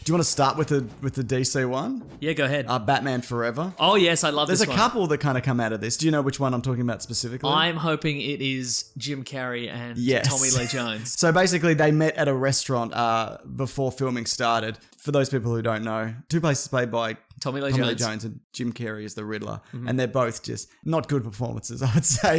Do you want to start with the DC one? Yeah, go ahead. Batman Forever. Oh, yes, I love this one. There's a couple that kind of come out of this. Do you know which one I'm talking about specifically? I'm hoping it is Jim Carrey and Tommy Lee Jones. So basically, they met at a restaurant before filming started. For those people who don't know, two places played by Tommy Lee Jones and Jim Carrey is the Riddler. Mm-hmm. And they're both just not good performances, I would say,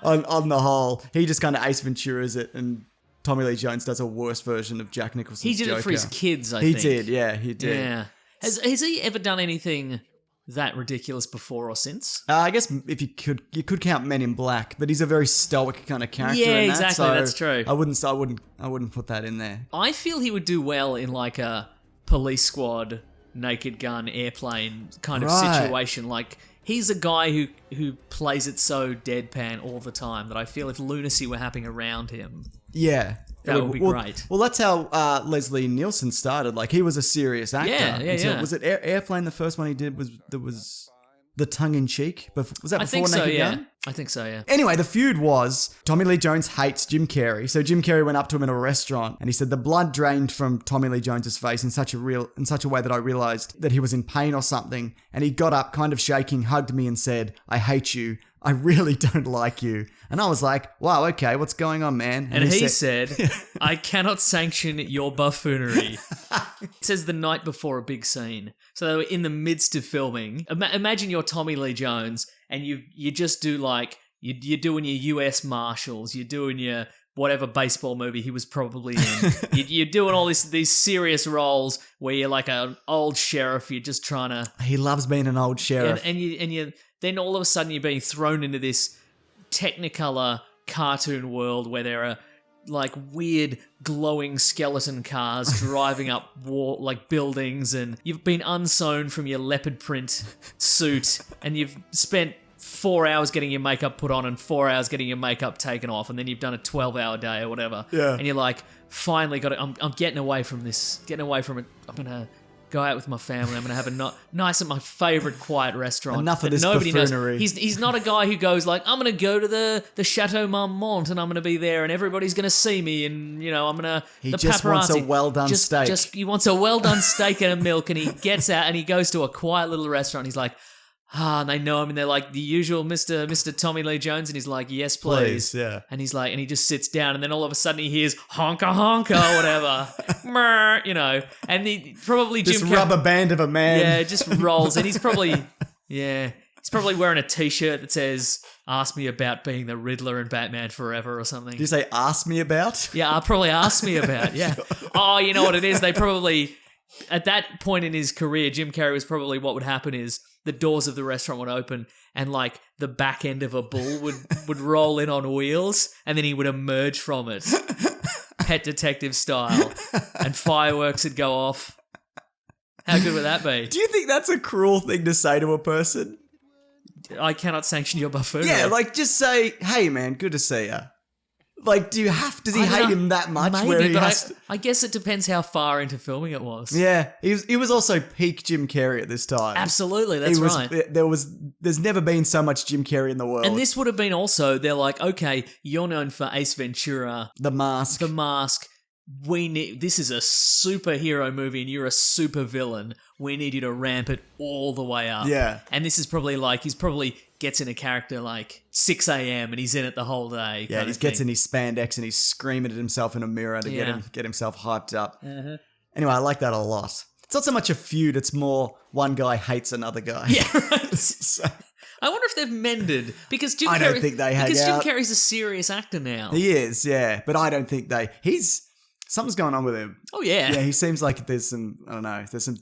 on the whole. He just kind of Ace Ventura's it, and Tommy Lee Jones does a worse version of Jack Nicholson's Joker. He did it for his kids, I think. He did, yeah, he did. Yeah. Has he ever done anything that ridiculous before or since? I guess if you could count Men in Black, but he's a very stoic kind of character. Yeah, in that, exactly. so That's true. I wouldn't put that in there. I feel he would do well in like a Police Squad, Naked Gun, Airplane kind of situation. Like he's a guy who plays it so deadpan all the time that I feel if lunacy were happening around him, yeah, that would be great. Well, that's how Leslie Nielsen started. Like he was a serious actor. Yeah. Was it Airplane? The first one he did was the tongue-in-cheek. Was that before Naked Gun? I think so, yeah. Anyway, the feud was Tommy Lee Jones hates Jim Carrey. So Jim Carrey went up to him in a restaurant and he said the blood drained from Tommy Lee Jones's face in such a way that I realized that he was in pain or something. And he got up kind of shaking, hugged me and said, "I hate you. I really don't like you." And I was like, wow, okay, what's going on, man? And he said, "I cannot sanction your buffoonery." It says the night before a big scene. So they were in the midst of filming. Imagine you're Tommy Lee Jones and you just do like, you're doing your US Marshals, you're doing your whatever baseball movie he was probably in. You're doing all these serious roles where you're like an old sheriff, you're just trying to... He loves being an old sheriff. And you then all of a sudden you're being thrown into this Technicolor cartoon world where there are like weird glowing skeleton cars driving up buildings, and you've been unsewn from your leopard print suit and you've spent 4 hours getting your makeup put on and 4 hours getting your makeup taken off, and then you've done a 12-hour day or whatever. Yeah. And you're like, finally got it. I'm getting away from this. Getting away from it. I'm gonna go out with my family. I'm gonna have a nice at my favorite quiet restaurant. Enough of this nobody buffoonery. knows. He's not a guy who goes like, I'm gonna go to the Chateau Marmont and I'm gonna be there and everybody's gonna see me and I'm gonna. He the just paparazzi. wants a well done steak. He wants a well done steak and a milk, and he gets out and he goes to a quiet little restaurant. And he's like, and they know him and they're like, the usual Mr. Tommy Lee Jones, and he's like, yes, please. Yeah. And he's like, and he just sits down, and then all of a sudden he hears honka honka or whatever, Mrr, and he probably this Jim rubber band of a man. Yeah, just rolls, and he's probably wearing a t-shirt that says, "Ask me about being the Riddler in Batman Forever" or something. Did you say "ask me about"? Yeah, I'll probably ask me about. Yeah. Oh, you know what it is? They probably, at that point in his career, Jim Carrey was probably, what would happen is the doors of the restaurant would open and like the back end of a bull would roll in on wheels, and then he would emerge from it, Pet Detective style, and fireworks would go off. How good would that be? Do you think that's a cruel thing to say to a person? I cannot sanction your buffoonery. Yeah, like just say, "Hey man, good to see ya." Like, does he hate him that much? Maybe, where he but I guess it depends how far into filming it was. Yeah, he was also peak Jim Carrey at this time. Absolutely, that's right. There's never been so much Jim Carrey in the world. And this would have been also, they're like, okay, you're known for Ace Ventura. The Mask. This is a superhero movie and you're a super villain. We need you to ramp it all the way up. Yeah. And this is probably like, he's probably gets in a character like 6 a.m. and he's in it the whole day. Yeah, he gets in his spandex and he's screaming at himself in a mirror to get himself hyped up. Uh-huh. Anyway, I like that a lot. It's not so much a feud, it's more one guy hates another guy. Yeah, right. So, I wonder if they've mended, because Jim don't think they hang out. Jim Carrey's a serious actor now. He is, yeah, but I don't think something's going on with him. Oh, yeah. Yeah, he seems like there's some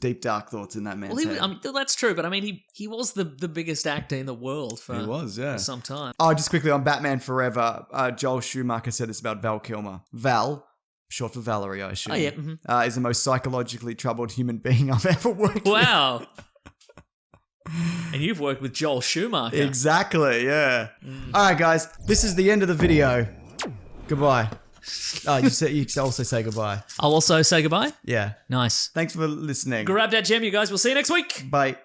deep, dark thoughts in that man's head. I mean, that's true, but I mean, he was the biggest actor in the world for some time. Oh, just quickly on Batman Forever, Joel Schumacher said this about Val Kilmer. Val, short for Valerie, I assume, is the most psychologically troubled human being I've ever worked with. Wow. And you've worked with Joel Schumacher. Exactly, yeah. All right, guys, this is the end of the video. Goodbye. You also say goodbye. I'll also say goodbye? Yeah. Nice. Thanks for listening. Grab that gem, you guys. We'll see you next week. Bye.